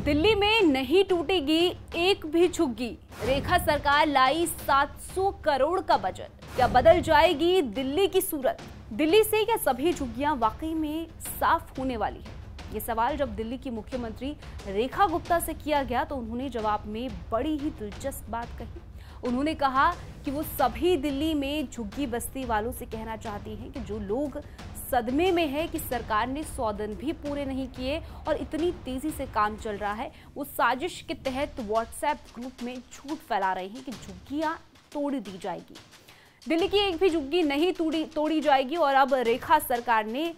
दिल्ली में नहीं टूटेगी एक भी झुग्गी। रेखा सरकार लाई 700 करोड़ का बजट। क्या बदल जाएगी दिल्ली की सूरत? दिल्ली से क्या सभी झुग्गियां वाकई में साफ होने वाली है? ये सवाल जब दिल्ली की मुख्यमंत्री रेखा गुप्ता से किया गया तो उन्होंने जवाब में बड़ी ही दिलचस्प बात कही। उन्होंने कहा कि वो सभी दिल्ली में झुग्गी बस्ती वालों से कहना चाहती हैं कि जो लोग सदमे में है कि सरकार ने 100 दिन भी पूरे नहीं किए और इतनी तेजी से काम चल रहा है, वो साजिश के तहत व्हाट्सएप ग्रुप में झूठ फैला रहे हैं कि झुग्गियां तोड़ दी जाएगी। दिल्ली की एक भी झुग्गी नहीं तोड़ी जाएगी। और अब रेखा सरकार ने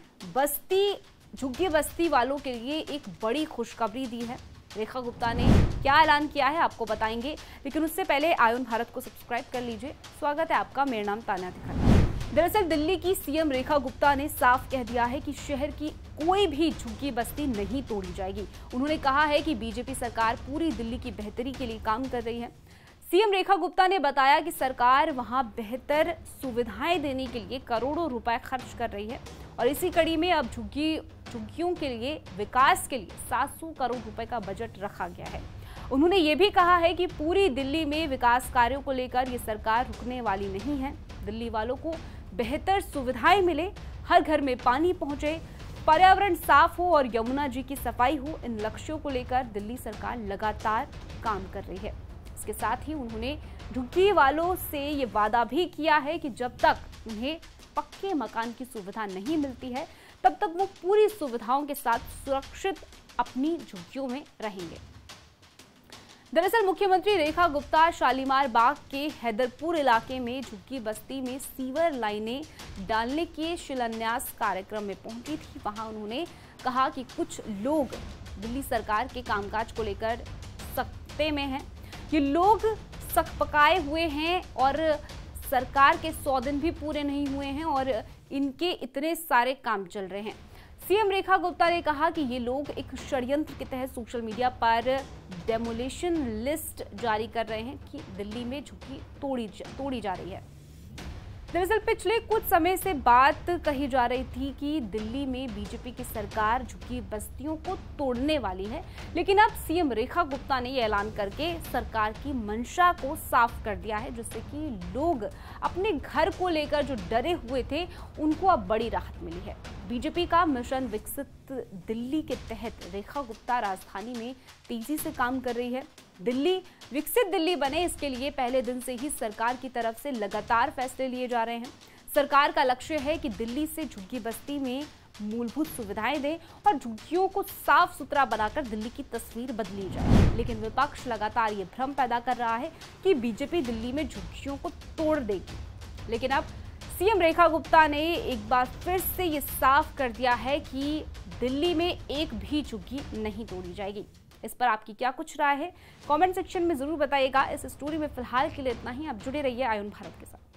झुग्गी बस्ती वालों के लिए एक बड़ी खुशखबरी दी है। रेखा गुप्ता ने क्या ऐलान किया है आपको बताएंगे, लेकिन उससे पहले आयुन भारत को सब्सक्राइब कर लीजिए। स्वागत है आपका, मेरा नाम तान्या तिखट। दरअसल दिल्ली की सीएम रेखा गुप्ता ने साफ कह दिया है कि शहर की कोई भी झुग्गी बस्ती नहीं तोड़ी जाएगी। उन्होंने कहा है कि बीजेपी सरकार पूरी दिल्ली की बेहतरी के लिए काम कर रही है। सीएम रेखा गुप्ता ने बताया कि सरकार वहां बेहतर सुविधाएं देने के लिए करोड़ों रुपए खर्च कर रही है और इसी कड़ी में अब झुग्गियों के लिए विकास के लिए 700 करोड़ रुपए का बजट रखा गया है। उन्होंने ये भी कहा है कि पूरी दिल्ली में विकास कार्यों को लेकर ये सरकार रुकने वाली नहीं है। दिल्ली वालों को बेहतर सुविधाएं मिले, हर घर में पानी पहुंचे, पर्यावरण साफ हो और यमुना जी की सफाई हो, इन लक्ष्यों को लेकर दिल्ली सरकार लगातार काम कर रही है। इसके साथ ही उन्होंने झुग्गी वालों से ये वादा भी किया है कि जब तक उन्हें पक्के मकान की सुविधा नहीं मिलती है तब तक वो पूरी सुविधाओं के साथ सुरक्षित अपनी झुग्गियों में रहेंगे। दरअसल मुख्यमंत्री रेखा गुप्ता शालीमार बाग के हैदरपुर इलाके में झुग्गी बस्ती में सीवर लाइनें डालने के शिलान्यास कार्यक्रम में पहुंची थी। वहां उन्होंने कहा कि कुछ लोग दिल्ली सरकार के कामकाज को लेकर सकते में हैं। ये लोग सकपकाए हुए हैं और सरकार के 100 दिन भी पूरे नहीं हुए हैं और इनके इतने सारे काम चल रहे हैं। सीएम रेखा गुप्ता ने कहा कि ये लोग एक षड्यंत्र के तहत सोशल मीडिया पर डेमोलिशन लिस्ट जारी कर रहे हैं कि दिल्ली में झुग्गी तोड़ी जा रही है। दरअसल पिछले कुछ समय से बात कही जा रही थी कि दिल्ली में बीजेपी की सरकार झुग्गी बस्तियों को तोड़ने वाली है, लेकिन अब सीएम रेखा गुप्ता ने यह ऐलान करके सरकार की मंशा को साफ कर दिया है, जिससे कि लोग अपने घर को लेकर जो डरे हुए थे उनको अब बड़ी राहत मिली है। बीजेपी का मिशन विकसित दिल्ली के तहत रेखा गुप्ता राजधानी में तेजी से काम कर रही है। दिल्ली विकसित दिल्ली बने, इसके लिए पहले दिन से ही सरकार की तरफ से लगातार फैसले लिए जा रहे हैं। सरकार का लक्ष्य है कि दिल्ली से झुग्गी बस्ती में मूलभूत सुविधाएं दें और झुग्गियों को साफ सुथरा बनाकर दिल्ली की तस्वीर बदली जाए। लेकिन विपक्ष लगातार ये भ्रम पैदा कर रहा है कि बीजेपी दिल्ली में झुग्गियों को तोड़ देगी। लेकिन अब सीएम रेखा गुप्ता ने एक बार फिर से ये साफ कर दिया है कि दिल्ली में एक भी झुग्गी नहीं तोड़ी जाएगी। इस पर आपकी क्या कुछ राय है, कमेंट सेक्शन में जरूर बताइएगा। इस स्टोरी में फिलहाल के लिए इतना ही। आप जुड़े रहिए आयुन भारत के साथ।